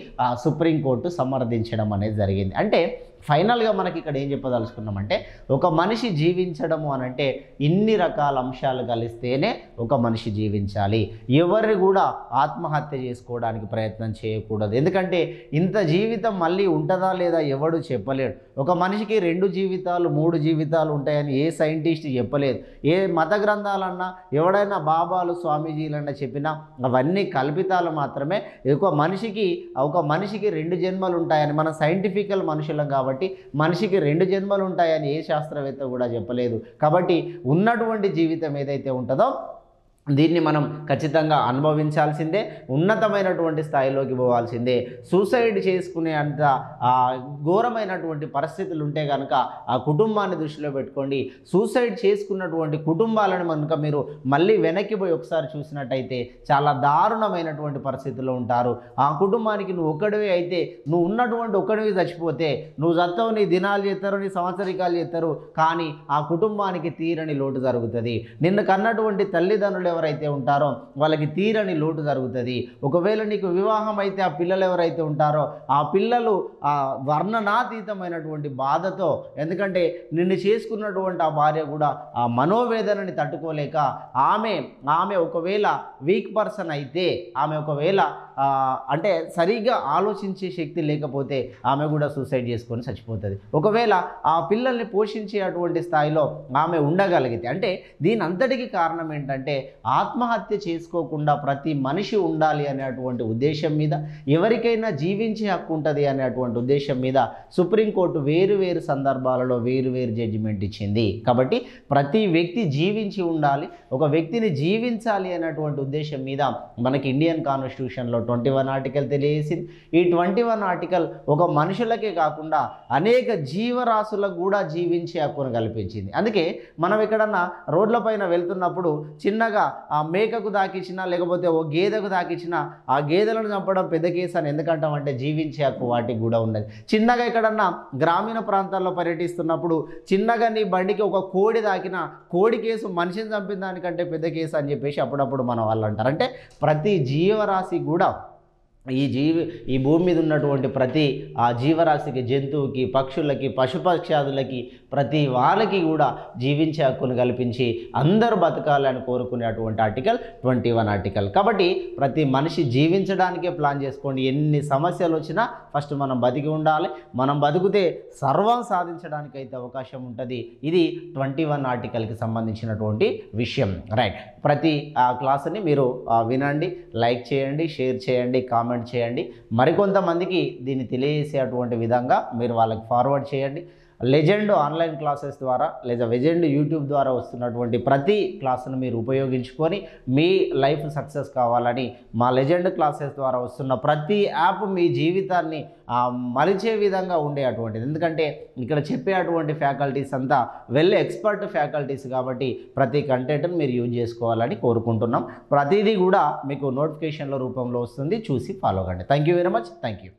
సుప్రీంకోర్టు సమర్థించడం అనేది జరిగింది. అంటే ఫైనల్గా మనకి ఇక్కడ ఏం చెప్పదలుచుకున్నామంటే ఒక మనిషి జీవించడము అనంటే ఇన్ని రకాల అంశాలు కలిస్తేనే ఒక మనిషి జీవించాలి. ఎవరిని కూడా ఆత్మహత్య చేసుకోవడానికి ప్రయత్నం చేయకూడదు. ఎందుకంటే ఇంత జీవితం మళ్ళీ ఉంటుందా లేదా ఎవడు చెప్పలేడు. ఒక మనిషికి 2 జీవితాలు 3 జీవితాలు ఉంటాయని ఏ సైంటిస్ట్ చెప్పలేదు. ఏ మత గ్రంథాలన్నా ఎవడైనా బాబాలు స్వామీజీలన్నా చెప్పినా అవన్నీ కల్పితాలు మాత్రమే. ఒక మనిషికి 2 జన్మలు ఉంటాయని మన సైంటిఫికల్ మనుషులం కాబట్టి మనిషికి 2 జన్మలు ఉంటాయని ఏ శాస్త్రవేత్త కూడా చెప్పలేదు. కాబట్టి ఉన్నటువంటి జీవితం ఏదైతే ఉంటుందో దీన్ని మనం ఖచ్చితంగా అనుభవించాల్సిందే, ఉన్నతమైనటువంటి స్థాయిలోకి పోవాల్సిందే. సూసైడ్ చేసుకునే అంత ఘోరమైనటువంటి పరిస్థితులు ఉంటే కనుక ఆ కుటుంబాన్ని దృష్టిలో పెట్టుకోండి. సూసైడ్ చేసుకున్నటువంటి కుటుంబాలను కనుక మీరు మళ్ళీ వెనక్కి పోయి ఒకసారి చూసినట్టయితే చాలా దారుణమైనటువంటి పరిస్థితుల్లో ఉంటారు. ఆ కుటుంబానికి నువ్వు ఒక్కడివే అయితే, నువ్వు ఉన్నటువంటి ఒక్కడివి చచ్చిపోతే నువ్వు చస్తావు, నీ దినాలు చేస్తారు, నీ సంవత్సరికాలు చేస్తారు, కానీ ఆ కుటుంబానికి తీరని లోటు జరుగుతుంది. నిన్ను కన్నటువంటి తల్లిదండ్రులు ఎవరైతే ఉంటారో వాళ్ళకి తీరని లోటు జరుగుతుంది. ఒకవేళ నీకు వివాహం అయితే ఆ పిల్లలు ఎవరైతే ఉంటారో ఆ పిల్లలు ఆ వర్ణనాతీతమైనటువంటి బాధతో, ఎందుకంటే నిన్ను చేసుకున్నటువంటి ఆ భార్య కూడా ఆ మనోవేదనని తట్టుకోలేక ఆమె ఒకవేళ వీక్ పర్సన్ అయితే, ఆమె ఒకవేళ అంటే సరిగ్గా ఆలోచించే శక్తి లేకపోతే ఆమె కూడా సూసైడ్ చేసుకొని చచ్చిపోతుంది. ఒకవేళ ఆ పిల్లల్ని పోషించే అటువంటి స్థాయిలో ఆమె ఉండగలిగితే, అంటే దీని అంతటికి కారణం ఏంటంటే ఆత్మహత్య చేసుకోకుండా ప్రతి మనిషి ఉండాలి అనేటువంటి ఉద్దేశం మీద, ఎవరికైనా జీవించే హక్కు ఉంటుంది అనేటువంటి ఉద్దేశం మీద సుప్రీంకోర్టు వేరు సందర్భాలలో వేరు జడ్జిమెంట్ ఇచ్చింది. కాబట్టి ప్రతి వ్యక్తి జీవించి ఉండాలి, ఒక వ్యక్తిని జీవించాలి అనేటువంటి ఉద్దేశం మీద మనకి ఇండియన్ కాన్స్టిట్యూషన్లో 21 ఆర్టికల్ తెలియజేసింది. ఈ 21 ఆర్టికల్ ఒక మనుషులకే కాకుండా అనేక జీవరాశులకు కూడా జీవించే హక్కును కల్పించింది. అందుకే మనం ఎక్కడన్నా రోడ్లపైన వెళ్తున్నప్పుడు చిన్నగా ఆ మేకకు దాకిచ్చినా లేకపోతే ఓ గేదెకు దాకిచ్చినా ఆ గేదెలను చంపడం పెద్ద కేసు అని ఎందుకంటామంటే జీవించే హక్కు వాటికి కూడా ఉన్నది. చిన్నగా ఎక్కడన్నా గ్రామీణ ప్రాంతాల్లో పర్యటిస్తున్నప్పుడు చిన్నగా నీ బండికి ఒక కోడి దాకినా కోడి కేసు మనిషిని చంపిన దానికంటే పెద్ద కేసు అని చెప్పేసి అప్పుడప్పుడు మన వాళ్ళు అంటారు. అంటే ప్రతి జీవరాశి కూడా ఈ భూమి మీద ఉన్నటువంటి ప్రతి ఆ జీవరాశికి, జంతువుకి, పక్షులకి, పశుపక్షాదులకి, ప్రతి వాళ్ళకి కూడా జీవించే హక్కును కల్పించి అందరూ బతకాలని కోరుకునేటువంటి ఆర్టికల్ 21 ఆర్టికల్. కాబట్టి ప్రతి మనిషి జీవించడానికే ప్లాన్ చేసుకోండి. ఎన్ని సమస్యలు వచ్చినా ఫస్ట్ మనం బతికి ఉండాలి. మనం బతికితే సర్వం సాధించడానికి అయితే అవకాశం ఉంటుంది. ఇది 21 ఆర్టికల్కి సంబంధించినటువంటి విషయం. రైట్, ప్రతి క్లాసుని మీరు వినండి, లైక్ చేయండి, షేర్ చేయండి, కామెంట్ చేయండి. మరికొంతమందికి దీన్ని తెలియజేసేటువంటి విధంగా మీరు వాళ్ళకి ఫార్వర్డ్ చేయండి. లెజెండ్ ఆన్లైన్ క్లాసెస్ ద్వారా లేదా లెజెండ్ యూట్యూబ్ ద్వారా వస్తున్నటువంటి ప్రతి క్లాసును మీరు ఉపయోగించుకొని మీ లైఫ్ సక్సెస్ కావాలని మా లెజెండ్ క్లాసెస్ ద్వారా వస్తున్న ప్రతి యాప్ మీ జీవితాన్ని మలిచే విధంగా ఉండే అటువంటిది. ఎందుకంటే ఇక్కడ చెప్పే అటువంటి ఫ్యాకల్టీస్ అంతా ఎక్స్పర్ట్ ఫ్యాకల్టీస్ కాబట్టి ప్రతి కంటెంట్ను మీరు యూజ్ చేసుకోవాలని కోరుకుంటున్నాం. ప్రతిదీ కూడా మీకు నోటిఫికేషన్ల రూపంలో వస్తుంది, చూసి ఫాలో కండి. Thank you very much. Thank you.